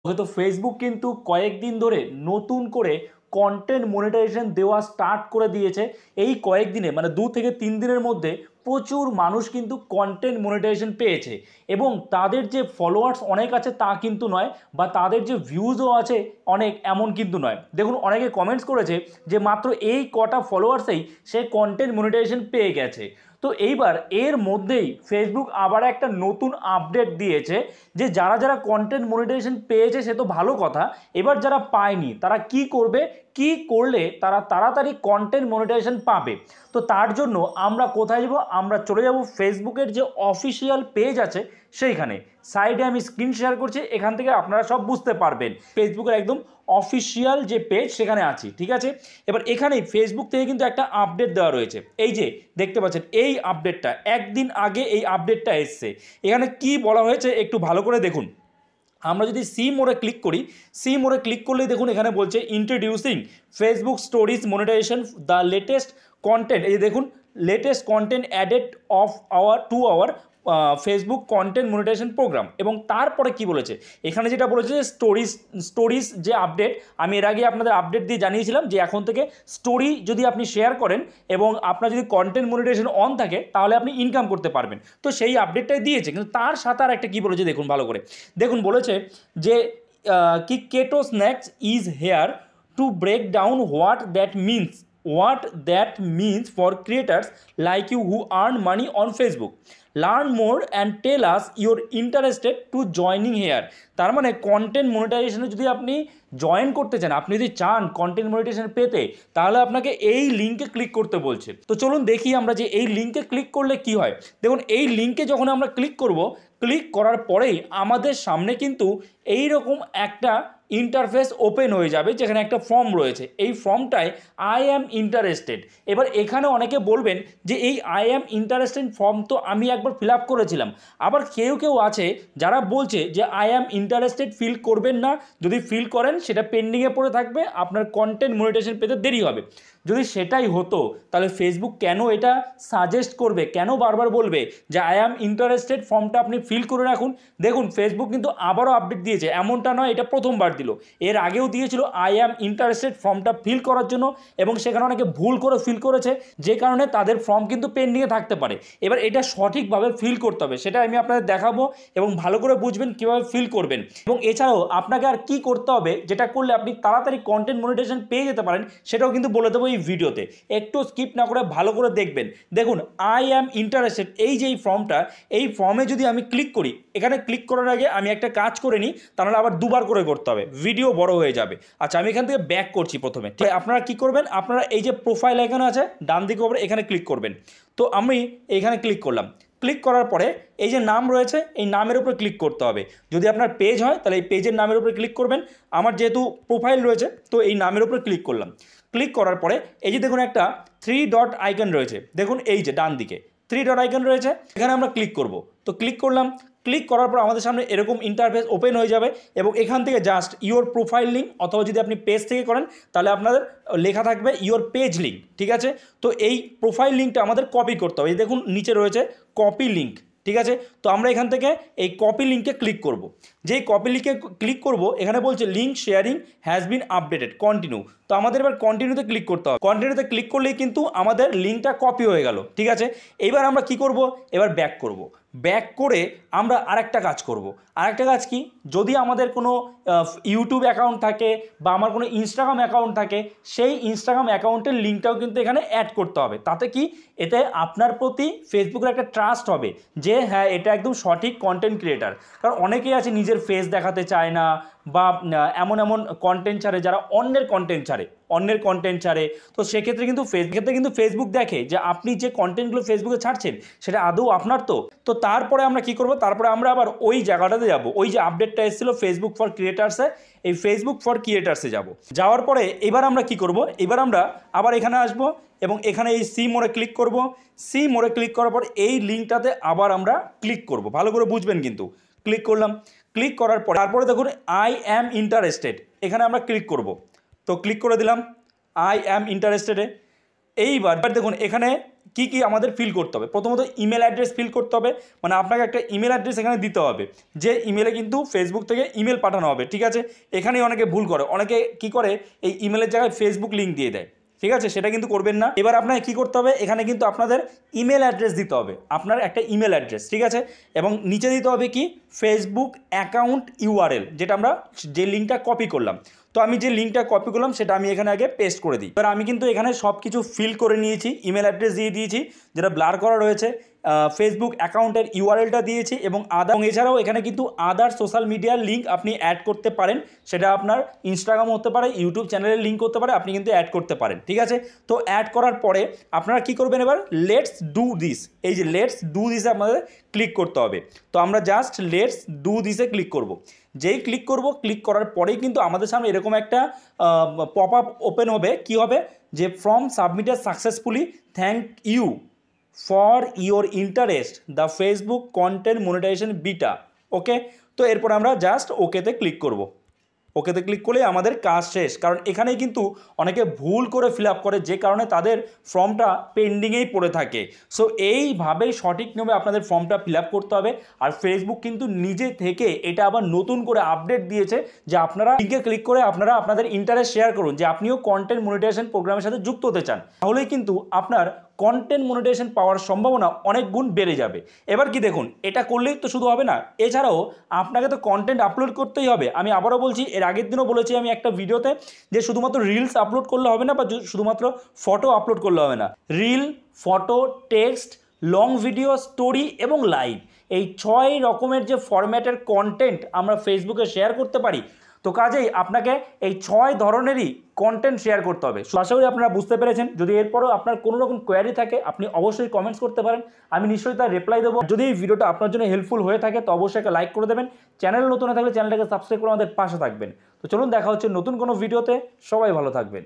হয়তো ফেসবুক কিন্তু কয়েকদিন ধরে নতুন করে কন্টেন্ট মনিটাইজেশন দেওয়া স্টার্ট করে দিয়েছে। এই কয়েকদিনে মানে 2 থেকে 3 দিনের মধ্যে প্রচুর মানুষ কিন্তু কন্টেন্ট মনিটাইজেশন পেয়েছে এবং তাদের যে ফলোয়ার্স অনেক আছে তা কিন্তু নয়, বা তাদের যে ভিউজও আছে অনেক এমন কিন্তু নয়। দেখুন, অনেকে কমেন্টস করেছে যে মাত্র এই কটা ফলোয়ার্সেই সে কন্টেন্ট মনিটাইজেশন পেয়ে গেছে। তো এইবার এর মধ্যেই ফেসবুক আবার একটা নতুন আপডেট দিয়েছে যে যারা যারা কন্টেন্ট মনিটাইজেশন পেয়েছে সে তো ভালো কথা, এবার যারা পায়নি তারা কি করবে, কি করলে তারা তাড়াতাড়ি কন্টেন্ট মনিটাইজেশন পাবে। তো তার জন্য আমরা কোথায় যাব, আমরা চলে যাব ফেসবুকের যে অফিসিয়াল পেজ আছে সেইখানে। সাইডে আমি স্ক্রিন শেয়ার করছি, এখান থেকে আপনারা সব বুঝতে পারবেন। ফেসবুকের একদম অফিসিয়াল যে পেজ সেখানে আছি, ঠিক আছে। এবার এখানেই ফেসবুক থেকে কিন্তু একটা আপডেট দেওয়া রয়েছে, এই যে দেখতে পাচ্ছেন এই আপডেটটা, একদিন আগে এই আপডেটটা এসছে। এখানে কি বলা হয়েছে একটু ভালো করে দেখুন। আমরা যদি সি মোড়ে ক্লিক করি, সি মোড়ে ক্লিক করলেই দেখুন এখানে বলছে introducing Facebook stories monetization the latest content. এই যে দেখুন, latest content added of our to our Facebook content monetization program. এবং তারপরে কি বলেছে, এখানে যেটা বলেছে যে স্টোরিজ যে আপডেট, আমি এর আগে আপনাদের আপডেট দিয়ে জানিয়েছিলাম যে এখন থেকে স্টোরি যদি আপনি শেয়ার করেন এবং আপনার যদি কন্টেন্ট মনিটাইজেশন অন থাকে তাহলে আপনি ইনকাম করতে পারবেন। তো সেই আপডেটটাই দিয়েছে, কিন্তু তার সাথে আর একটা কী বলেছে দেখুন ভালো করে। দেখুন বলেছে যে কি keto snacks is here to break down what that means for creators like you who earn money on Facebook. Learn more and tell us you're interested to joining here. তার মানে কন্টেন্ট মনিটাইজেশনে যদি আপনি জয়েন করতে চান, আপনি যদি চান content monetization পেতে, তাহলে আপনাকে এই লিঙ্কে ক্লিক করতে বলছে। তো চলুন দেখি আমরা যে এই লিঙ্কে ক্লিক করলে কি হয়। দেখুন, এই লিঙ্কে যখন আমরা ক্লিক করব, ক্লিক করার পরেই আমাদের সামনে কিন্তু এই রকম একটা ইন্টারফেস ওপেন হয়ে যাবে, যেখানে একটা ফর্ম রয়েছে। এই ফর্মটায় আই অ্যাম ইন্টারেস্টেড। এবার এখানে অনেকে বলবেন যে এই আই অ্যাম ইন্টারেস্টেড ফর্ম তো আমি একবার ফিল আপ করেছিলাম। আবার কেউ কেউ আছে যারা বলছে যে আই অ্যাম ইন্টারেস্টেড ফিল করবেন না, যদি ফিল করেন সেটা পেন্ডিংয়ে পড়ে থাকবে, আপনার কন্টেন্ট মনিটাইজেশন পেতে দেরি হবে। যদি সেটাই হতো তাহলে ফেসবুক কেন এটা সাজেস্ট করবে, কেন বারবার বলবে যে আই অ্যাম ইন্টারেস্টেড ফর্মটা আপনি ফিল করে রাখুন। দেখুন, ফেসবুক কিন্তু আবারও আপডেট দিয়েছে, এমনটা নয় এটা প্রথমবার দিল, এর আগেও দিয়েছিল আই অ্যাম ইন্টারেস্টেড ফর্মটা ফিল করার জন্য, এবং সেখানে অনেকে ভুল করে ফিল করেছে, যে কারণে তাদের ফর্ম কিন্তু পেন্ডিংয়ে থাকতে পারে। এবার এটা সঠিকভাবে ফিল করতে হবে, সেটা আমি আপনাদের দেখাবো এবং ভালো করে বুঝবেন কীভাবে ফিল করবেন। এবং এছাড়াও আপনাকে আর কি করতে হবে, যেটা করলে আপনি তাড়াতাড়ি কন্টেন্ট মনিটাইজেশন পেয়ে যেতে পারেন, সেটাও কিন্তু বলে দেবো এই ভিডিওতে। একটু স্কিপ না করে ভালো করে দেখবেন। দেখুন, আই অ্যাম ইন্টারেস্টেড, এই যে এই ফর্মটা, এই ফর্মে যদি আমি ক্লিক করি, এখানে ক্লিক করার আগে আমি একটা কাজ করে নিই, তাহলে আবার দুবার করে করতে হবে, ভিডিও বড় হয়ে যাবে। আচ্ছা, আমি এখান থেকে ব্যাক করছি প্রথমে। ঠিক, আপনারা কি করবেন, আপনারা এই যে প্রোফাইল আইকন আছে ডান দিকে উপরে, এখানে ক্লিক করবেন। তো আমি এখানে ক্লিক করলাম। ক্লিক করার পরে এই যে নাম রয়েছে, এই নামের উপরে ক্লিক করতে হবে। যদি আপনার পেজ হয় তাহলে এই পেজের নামের উপরে ক্লিক করবেন। আমার যেহেতু প্রোফাইল রয়েছে তো এই নামের উপরে ক্লিক করলাম। ক্লিক করার পরে এই যে দেখুন একটা 3 ডট আইকন রয়েছে, দেখুন এই যে ডান দিকে 3 ডট আইকন রয়েছে, এখানে আমরা ক্লিক করব। তো ক্লিক করলাম। ক্লিক করার পর আমাদের সামনে এরকম ইন্টারফেস ওপেন হয়ে যাবে, এবং এখান থেকে জাস্ট ইওর প্রোফাইল লিঙ্ক, অথবা যদি আপনি পেজ থেকে করেন তাহলে আপনাদের লেখা থাকবে ইওর পেজ লিঙ্ক, ঠিক আছে। তো এই প্রোফাইল লিঙ্কটা আমাদের কপি করতে হবে, এই দেখুন নিচে রয়েছে কপি লিঙ্ক, ঠিক আছে। তো আমরা এখান থেকে এই কপি লিঙ্কে ক্লিক করব। যেই কপি লিঙ্কে ক্লিক করব, এখানে বলছে link sharing has been updated, continue. তো আমাদের এবার কন্টিনিউতে ক্লিক করতে হবে। কন্টিনিউতে ক্লিক করলেই কিন্তু আমাদের লিঙ্কটা কপি হয়ে গেল, ঠিক আছে। এইবার আমরা কি করব, এবার ব্যাক করব। ব্যাক করে আমরা আরেকটা কাজ করব। আরেকটা কাজ কি, যদি আমাদের কোনো ইউটিউব অ্যাকাউন্ট থাকে বা আমার কোনো ইনস্টাগ্রাম অ্যাকাউন্ট থাকে, সেই ইনস্টাগ্রাম অ্যাকাউন্টের লিঙ্কটাও কিন্তু এখানে অ্যাড করতে হবে। তাতে কি, এতে আপনার প্রতি ফেসবুকের একটা ট্রাস্ট হবে যে হ্যাঁ এটা একদম সঠিক কন্টেন্ট ক্রিয়েটার। কারণ অনেকেই আছে নিজের ফেস দেখাতে চায় না, বা এমন এমন কন্টেন্ট ছাড়ে যারা অন্যের কন্টেন্ট ছাড়ে। তো সেক্ষেত্রে কিন্তু ফেসবুক দেখে যে আপনি যে কন্টেন্টগুলো ফেসবুকে ছাড়ছেন সেটা আদৌ আপনার। তো তারপরে আমরা কি করব, তারপরে আমরা আবার ওই জায়গাটাতে যাব, ওই যে আপডেটটা এসেছিল ফেসবুক ফর ক্রিয়েটার্সে, এই ফেসবুক ফর ক্রিয়েটার্সে যাব। যাওয়ার পরে এবার আমরা কি করব, এবার আমরা আবার এখানে আসব এবং এখানে এই সি মোড়ে ক্লিক করব। সি মোড়ে ক্লিক করার পর এই লিঙ্কটাতে আবার আমরা ক্লিক করব, ভালো করে বুঝবেন কিন্তু। ক্লিক করলাম। ক্লিক করার পর তারপরে দেখুন আই অ্যাম ইন্টারেস্টেড, এখানে আমরা ক্লিক করব। তো ক্লিক করে দিলাম আই অ্যাম ইন্টারেস্টেডে। এইবার দেখুন এখানে কি কি আমাদের ফিল করতে হবে। প্রথমত ইমেল অ্যাড্রেস ফিল করতে হবে, মানে আপনাকে একটা ইমেল অ্যাড্রেস এখানে দিতে হবে, যে ইমেলে কিন্তু ফেসবুক থেকে ইমেল পাঠানো হবে, ঠিক আছে। এখানেই অনেকে ভুল করে, অনেকে কি করে এই ইমেলের জায়গায় ফেসবুক লিঙ্ক দিয়ে দেয়, ঠিক আছে, সেটা কিন্তু করবেন না। এবার আপনাকে কী করতে হবে, এখানে কিন্তু আপনাদের ইমেল অ্যাড্রেস দিতে হবে, আপনার একটা ইমেল অ্যাড্রেস, ঠিক আছে, এবং নিচে দিতে হবে কি ফেসবুক অ্যাকাউন্ট ইউআরএল, যেটা আমরা যে লিঙ্কটা কপি করলাম। তো আমি যে লিঙ্কটা কপি করলাম সেটা আমি এখানে আগে পেস্ট করে দিই। এবার আমি কিন্তু এখানে সব কিছু ফিল করে নিয়েছি, ইমেল অ্যাড্রেস দিয়ে দিয়েছি যেটা ব্লার করা রয়েছে, ফেসবুক অ্যাকাউন্টের ইউআরএলটা দিয়েছি এবং এছাড়াও এখানে কিন্তু আদার সোশ্যাল মিডিয়ার লিঙ্ক আপনি অ্যাড করতে পারেন, সেটা আপনার ইনস্টাগ্রাম হতে পারে, ইউটিউব চ্যানেলের লিঙ্ক হতে পারে, আপনি কিন্তু অ্যাড করতে পারেন, ঠিক আছে। তো অ্যাড করার পরে আপনারা কি করবেন, এবার লেটস ডু দিস, এই যে লেটস ডু দিসে আপনাদের ক্লিক করতে হবে। তো আমরা জাস্ট লেটস ডু দিসে ক্লিক করব। যেই ক্লিক করব, ক্লিক করার পরেই কিন্তু আমাদের সামনে এরকম একটা পপ আপ ওপেন হবে, কি হবে, যে form submitted successfully, thank you for your interest the Facebook content monetization beta. Okay, তো এরপর আমরা জাস্ট ওকেতে ক্লিক করব। ওকেতে ক্লিক করলে আমাদের কাজ শেষ, কারণ এখানেই কিন্তু অনেকে ভুল করে ফিল আপ করে, যে কারণে তাদের ফর্মটা পেন্ডিংয়েই পড়ে থাকে। সো এইভাবেই সঠিক নিয়মে আপনাদের ফর্মটা ফিল আপ করতে হবে। আর ফেসবুক কিন্তু নিজে থেকে এটা আবার নতুন করে আপডেট দিয়েছে যে আপনারা লিঙ্কে ক্লিক করে আপনারা আপনাদের ইন্টারেস্ট শেয়ার করুন, যে আপনিও কন্টেন্ট মনিটাইজেশন প্রোগ্রামের সাথে যুক্ত হতে চান, তাহলেই কিন্তু আপনার কন্টেন্ট মনিটাইজেশন পাওয়ার সম্ভাবনা অনেক গুণ বেড়ে যাবে। এবার কি দেখুন, এটা করলেই তো শুধু হবে না, এছাড়াও আপনাকে তো কন্টেন্ট আপলোড করতেই হবে। আমি আবারও বলছি, এর আগের দিনও বলেছি আমি একটা ভিডিওতে, যে শুধুমাত্র রিলস আপলোড করলে হবে না, বা শুধুমাত্র ফটো আপলোড করলে হবে না। Reel, photo, text, long video, story এবং লাইভ, এই 6 রকমের যে ফরম্যাটের কন্টেন্ট আমরা ফেসবুকে শেয়ার করতে পারি। তো কাজেই আপনাকে এই 6 ধরনেরই কন্টেন্ট শেয়ার করতে হবে। আশা করি আপনারা বুঝতে পেরেছেন। যদি এরপরেও আপনার কোনো রকম কোয়ারি থাকে আপনি অবশ্যই কমেন্টস করতে পারেন, আমি নিশ্চয়ই তার রিপ্লাই দেবো। যদি এই ভিডিওটা আপনার জন্য হেল্পফুল হয়ে থাকে তো অবশ্যই একটা লাইক করে দেবেন। চ্যানেল নতুন হয়ে থাকলে চ্যানেলটাকে সাবস্ক্রাইব করে আমাদের পাশে থাকবেন। তো চলুন দেখা হচ্ছে নতুন কোনো ভিডিওতে, সবাই ভালো থাকবেন।